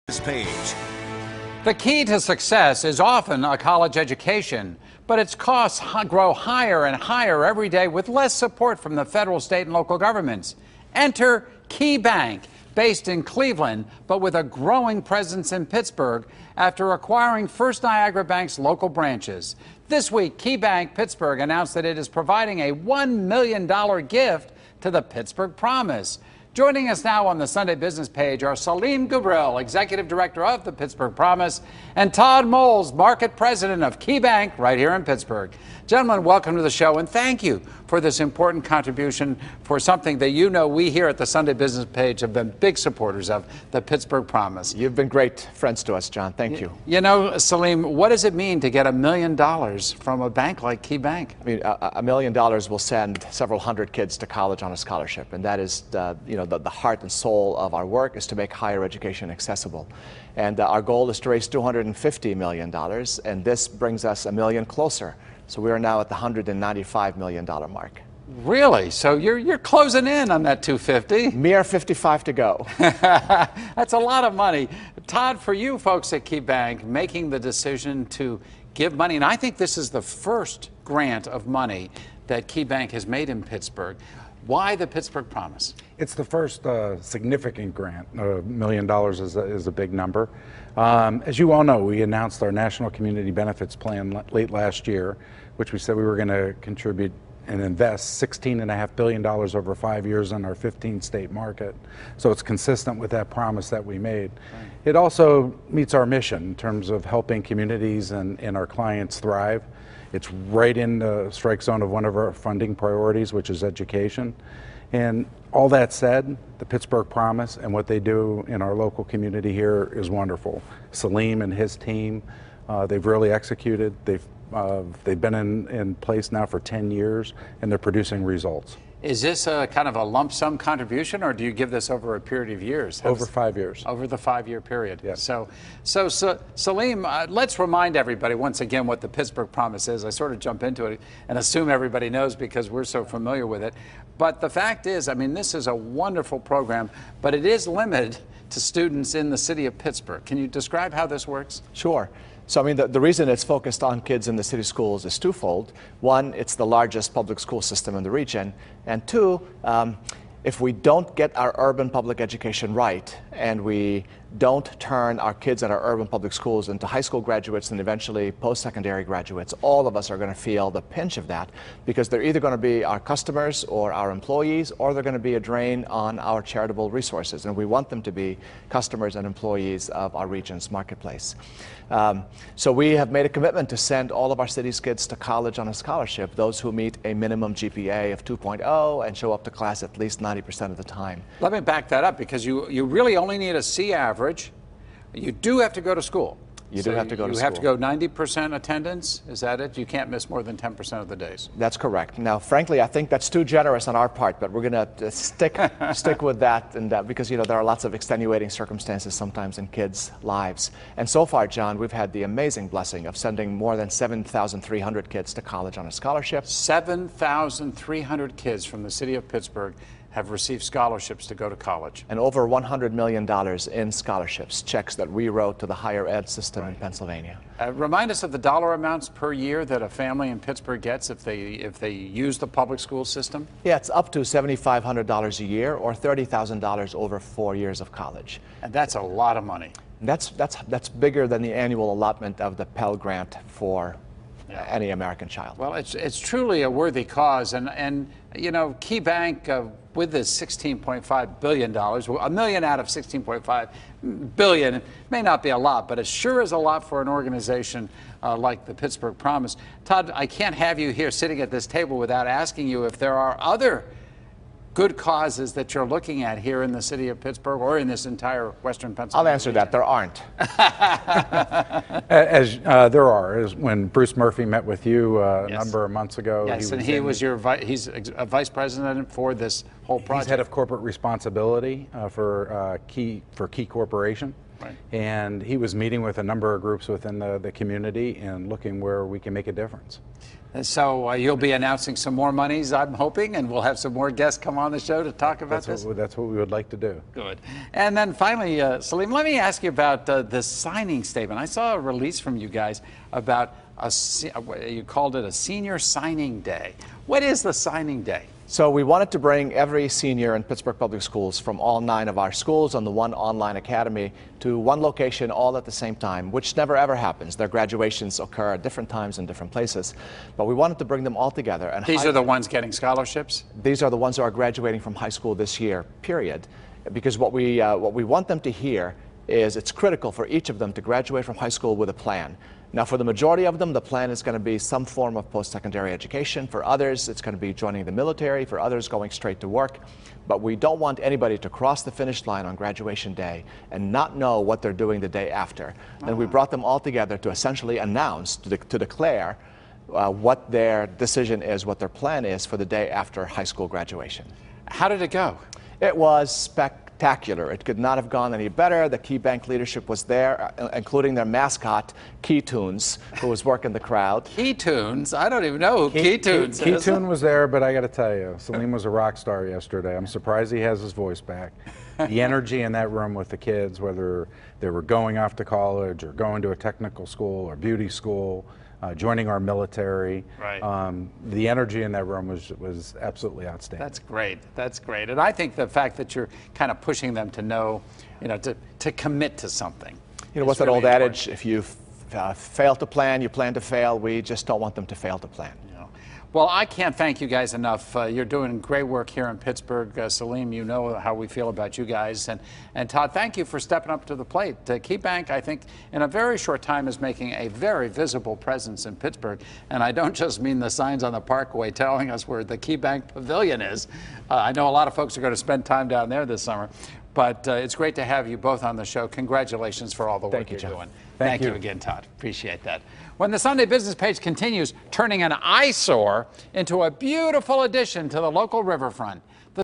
This page. The key to success is often a college education, but its costs grow higher and higher every day with less support from the federal, state, and local governments. Enter Keybank, based in Cleveland, but with a growing presence in Pittsburgh after acquiring First Niagara Bank's local branches. This week, Keybank Pittsburgh announced that it is providing a $1 million gift to the Pittsburgh Promise. Joining us now on the Sunday Business page are Saleem Ghubril, Executive Director of the Pittsburgh Promise, and Todd Moules, Market President of Keybank right here in Pittsburgh. Gentlemen, welcome to the show, and thank you for this important contribution for something that you know we here at the Sunday Business page have been big supporters of, the Pittsburgh Promise. You've been great friends to us, John. Thank you. You know, Saleem, what does it mean to get $1 million from a bank like Keybank? I mean, $1 million will send several hundred kids to college on a scholarship, and that is, the heart and soul of our work is to make higher education accessible. And our goal is to raise $250 million, and this brings us $1 million closer. So we are now at the $195 million mark. Really? So you're closing in on that 250? Mere 55 to go. That's a lot of money. Todd, for you folks at Keybank, making the decision to give money, and I think this is the first grant of money that Keybank has made in Pittsburgh. Why the Pittsburgh Promise? It's the first significant grant. $1 million is a big number. As you all know, we announced our National Community Benefits Plan late last year, which we said we were going to contribute and invest $16.5 billion over 5 years in our 15-state market. So it's consistent with that promise that we made. Right. It also meets our mission in terms of helping communities and our clients thrive. It's right in the strike zone of one of our funding priorities, which is education. And all that said, the Pittsburgh Promise and what they do in our local community here is wonderful. Saleem and his team, they've really executed. They've been in place now for 10 years, and they're producing results. Is this a kind of a lump sum contribution, or do you give this over a period of years? Over 5 years. Over the 5-year period. Yes. So Saleem, let's remind everybody once again what the Pittsburgh Promise is. I sort of jump into it and assume everybody knows because we're so familiar with it. But the fact is, I mean, this is a wonderful program, but it is limited to students in the city of Pittsburgh. Can you describe how this works? Sure. So, I mean, the reason it's focused on kids in the city schools is twofold. One, it's the largest public school system in the region. And two, if we don't get our urban public education right, and we don't turn our kids at our urban public schools into high school graduates and eventually post-secondary graduates, all of us are going to feel the pinch of that, because they're either going to be our customers or our employees, or they're going to be a drain on our charitable resources, and we want them to be customers and employees of our region's marketplace. So we have made a commitment to send all of our city's kids to college on a scholarship, those who meet a minimum GPA of 2.0 and show up to class at least 90% of the time. Let me back that up, because you really only need a C average. You do have to go to school. You do have to go to school. You have to go 90% attendance, is that it? You can't miss more than 10% of the days. That's correct. Now, frankly, I think that's too generous on our part, but we're going to stick with that, and because, you know, there are lots of extenuating circumstances sometimes in kids' lives. And so far, John, we've had the amazing blessing of sending more than 7,300 kids to college on a scholarship. 7,300 kids from the city of Pittsburgh have received scholarships to go to college. And over $100 million in scholarships, checks that we wrote to the higher ed system in Pennsylvania. Remind us of the dollar amounts per year that a family in Pittsburgh gets if they use the public school system? Yeah, it's up to $7,500 a year, or $30,000 over 4 years of college. And that's a lot of money. That's bigger than the annual allotment of the Pell Grant for any American child. Well, it's truly a worthy cause, and you know, Keybank with this $16.5 billion, $1 million out of $16.5 billion, it may not be a lot, but it sure is a lot for an organization like the Pittsburgh Promise. Todd, I can't have you here sitting at this table without asking you if there are other good causes that you're looking at here in the city of Pittsburgh or in this entire Western Pennsylvania? I'll answer that. There aren't. There are. When Bruce Murphy met with you a number of months ago. Yes, he's a vice president for this whole project. He's head of corporate responsibility for Key Corporation. Right. And he was meeting with a number of groups within the community and looking where we can make a difference. And so you'll be announcing some more monies, I'm hoping, and we'll have some more guests come on the show to talk about this. That's what we would like to do. Good. And then finally, Saleem, let me ask you about the signing statement. I saw a release from you guys about you called it a senior signing day. What is the signing day? So we wanted to bring every senior in Pittsburgh Public Schools from all 9 of our schools on the one online academy to one location all at the same time, which never ever happens. Their graduations occur at different times in different places. But we wanted to bring them all together. And these are the ones getting scholarships? These are the ones who are graduating from high school this year, period. Because what we want them to hear is it's critical for each of them to graduate from high school with a plan. Now, for the majority of them, the plan is going to be some form of post-secondary education. For others, it's going to be joining the military. For others, going straight to work. But we don't want anybody to cross the finish line on graduation day and not know what they're doing the day after. And we brought them all together to essentially announce, to declare what their decision is, what their plan is for the day after high school graduation. How did it go? It was spectacular. It could not have gone any better. The Keybank leadership was there, including their mascot, Keytunes, who was working the crowd. Keytunes? I don't even know who Keytunes is. Keytune was there, but I got to tell you, Saleem was a rock star yesterday. I'm surprised he has his voice back. The energy in that room with the kids, whether they were going off to college or going to a technical school or beauty school, joining our military. Right. The energy in that room was absolutely outstanding. That's great. That's great. And I think the fact that you're kind of pushing them to know, to commit to something. You know, what's that old adage? If you fail to plan, you plan to fail. We just don't want them to fail to plan. Well, I can't thank you guys enough. You're doing great work here in Pittsburgh. Saleem, you know how we feel about you guys. And Todd, thank you for stepping up to the plate. Keybank, I think, in a very short time is making a very visible presence in Pittsburgh. And I don't just mean the signs on the parkway telling us where the Keybank Pavilion is. I know a lot of folks are going to spend time down there this summer. But it's great to have you both on the show. Congratulations for all the work you're doing. Thank you again, Todd. Appreciate that. When the Sunday Business page continues, turning an eyesore into a beautiful addition to the local riverfront.